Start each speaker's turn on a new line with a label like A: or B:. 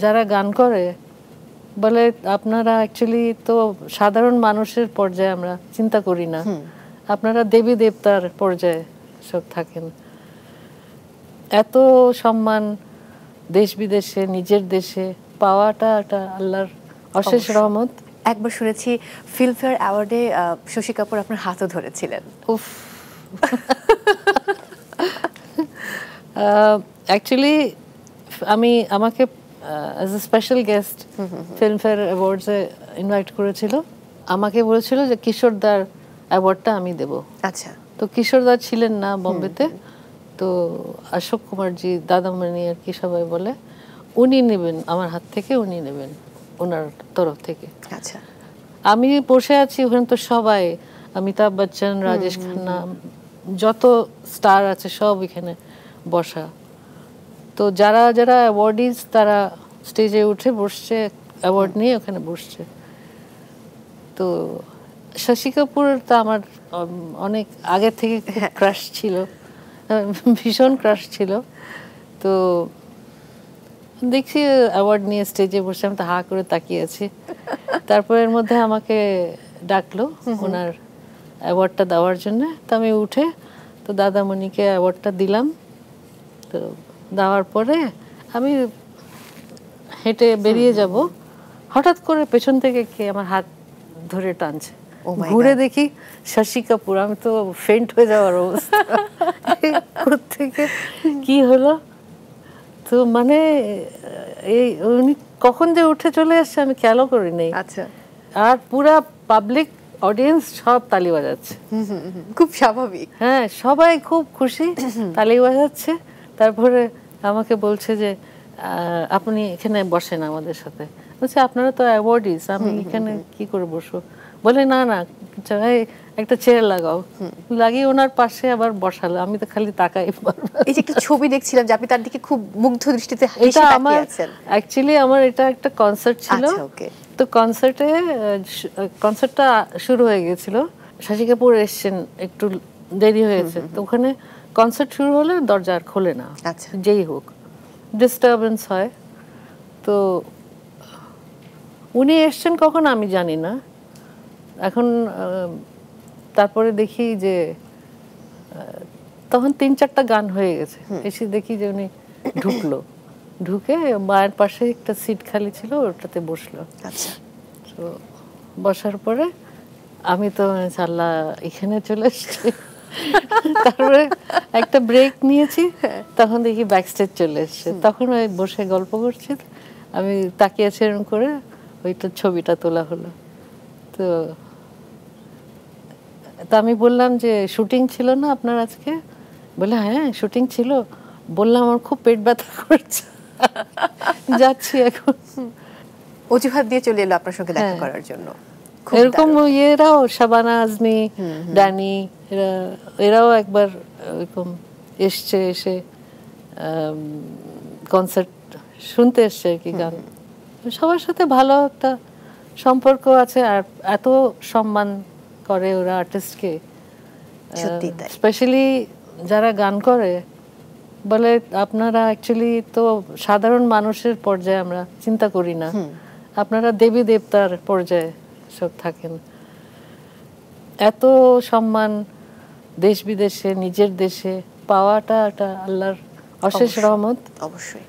A: যারা গান করে বলে আপনারা অ্যাকচুয়ালি তো সাধারণ মানুষের পর্যায়ে আমরা চিন্তা করি না, আপনারা দেবী দেবতার পর্যায়ে সব থাকেন। এত সম্মান দেশ বিদেশে নিজের দেশে পাওয়াটা একটা আল্লাহর অশেষ রহমত।
B: একবার শুনেছি ফিল্মফেয়ার অ্যাওয়ার্ডে শশী কাপুর আপনার হাতও ধরেছিলেন।
A: উফ, অ্যাকচুয়ালি আমাকে as a special guest Filmfare অ্যাওয়ার্ডসে ইনভাইট করেছিল। আমাকে বলেছিল যে কিশোরদার অ্যাওয়ার্ডটা আমি দেব।
B: আচ্ছা।
A: তো কিশোরদা ছিলেন না বোম্বেতে, তো অশোক কুমারজি, দাদামণি আর কি সবাই বলে উনি নেবেন আমার হাত থেকে, উনি নেবেন ওনার তরফ থেকে।
B: আচ্ছা।
A: আমি বসে আছি ওখানে, তো সবাই অমিতাভ বচ্চন, রাজেশ খান্না, যত স্টার আছে সব এখানে বসা। তো যারা যারা অ্যাওয়ার্ডিজ তারা স্টেজে উঠে বসছে, অ্যাওয়ার্ড নিয়ে ওখানে বসছে। তো শশী কাপুর তো আমার অনেক আগে থেকে খুব ক্রাশ ছিল, ভীষণ ক্রাশ ছিল। তো দেখছি অ্যাওয়ার্ড নিয়ে স্টেজে বসে, আমি তো হা করে তাকিয়ে আছি। তারপর এর মধ্যে আমাকে ডাকলো ওনার অ্যাওয়ার্ডটা দেওয়ার জন্য। তো আমি উঠে তো দাদামণিকে অ্যাওয়ার্ডটা দিলাম। তো দেওয়ার পরে আমি হেঁটে বেরিয়ে যাব, হঠাৎ করে পেছন থেকে কে আমার হাত ধরে টানছে। ঘুরে দেখি শশী কাপুর। আমি তো ফেন্ট হয়ে যাওয়ার অবস্থা, কোত্থেকে কি হলো। তো মানে এই উনি কখন যে উঠে চলে আসছে আমি খেয়ালও করি নাই।
B: আচ্ছা।
A: আর পুরা পাবলিক অডিয়েন্স সব তালি বাজাচ্ছে,
B: খুব স্বাভাবিক।
A: হ্যাঁ, সবাই খুব খুশি, তালি বাজাচ্ছে। তারপরে আমাকে বলছে যে আপনি এখানে বসেন আমাদের সাথে। বলছে আপনারা তো অ্যাওয়ার্ডিস, আমি এখানে কি করে বসবো? বলে না না, একটা চেয়ার লাগাও। লাগিয়ে ওনার পাশে আবার বসালো। আমি তো খালি তাকাই।
B: এই যে একটা ছবি দেখছিলাম যে আপনি তার দিকে খুব মুগ্ধ দৃষ্টিতে
A: এটা আমার অ্যাকচুয়ালি আমার এটা একটা কনসার্ট ছিল। তো কনসার্টটা শুরু হয়ে গেছিল, শশী কাপুর এসছেন, একটু দেরি হয়েছে। তো ওখানে কনসার্ট শুরু হলে দরজা আর খোলে না, যেই হোক ডিস্টারবেন্স হয়। তো উনি এসছেন কখন আমি জানি না। এখন তারপরে দেখি যে তখন ৩-৪টা গান হয়ে গেছে। এসে দেখি যে উনি ঢুকলো, ঢুকে মায়ের পাশে একটা সিট খালি ছিল, ওটাতে বসলো।
B: আচ্ছা।
A: তো বসার পরে আমি তো আল্লাহ এখানে চলে এসছি। তারপরে একটা ব্রেক নিয়েছি, তখন দেখি ব্যাক স্টেজ চলে এসছে। তখন ওই বসে গল্প করছি, আমি তাকিয়েছি এরকম করে, ওইটা ছবিটা তোলা হলো। তো আমি বললাম যে শুটিং ছিল না আপনার আজকে? বলে হ্যাঁ শুটিং ছিল। বললাম আমার খুব পেট ব্যথা করছে, যাচ্ছি এখন।
B: অজুহাত দিয়ে চলে এলো আপনার সঙ্গে দেখা করার জন্য।
A: এরকম এরাও শাবানা আজমি, ড্যানি, এরাও একবার এরকম এসছে, এসে কনসার্ট শুনতে এসছে আর কি, গান। সবার সাথে ভালো একটা সম্পর্ক আছে, আর এত সম্মান করে ওরা আর্টিস্টকে। স্পেশালি যারা গান করে বলে আপনারা অ্যাকচুয়ালি তো সাধারণ মানুষের পর্যায়ে আমরা চিন্তা করি না, আপনারা দেবী দেবতার পর্যায়ে সব থাকেন। এত সম্মান দেশ বিদেশে নিজের দেশে পাওয়াটা একটা আল্লাহর অশেষ রহমত।
B: অবশ্যই।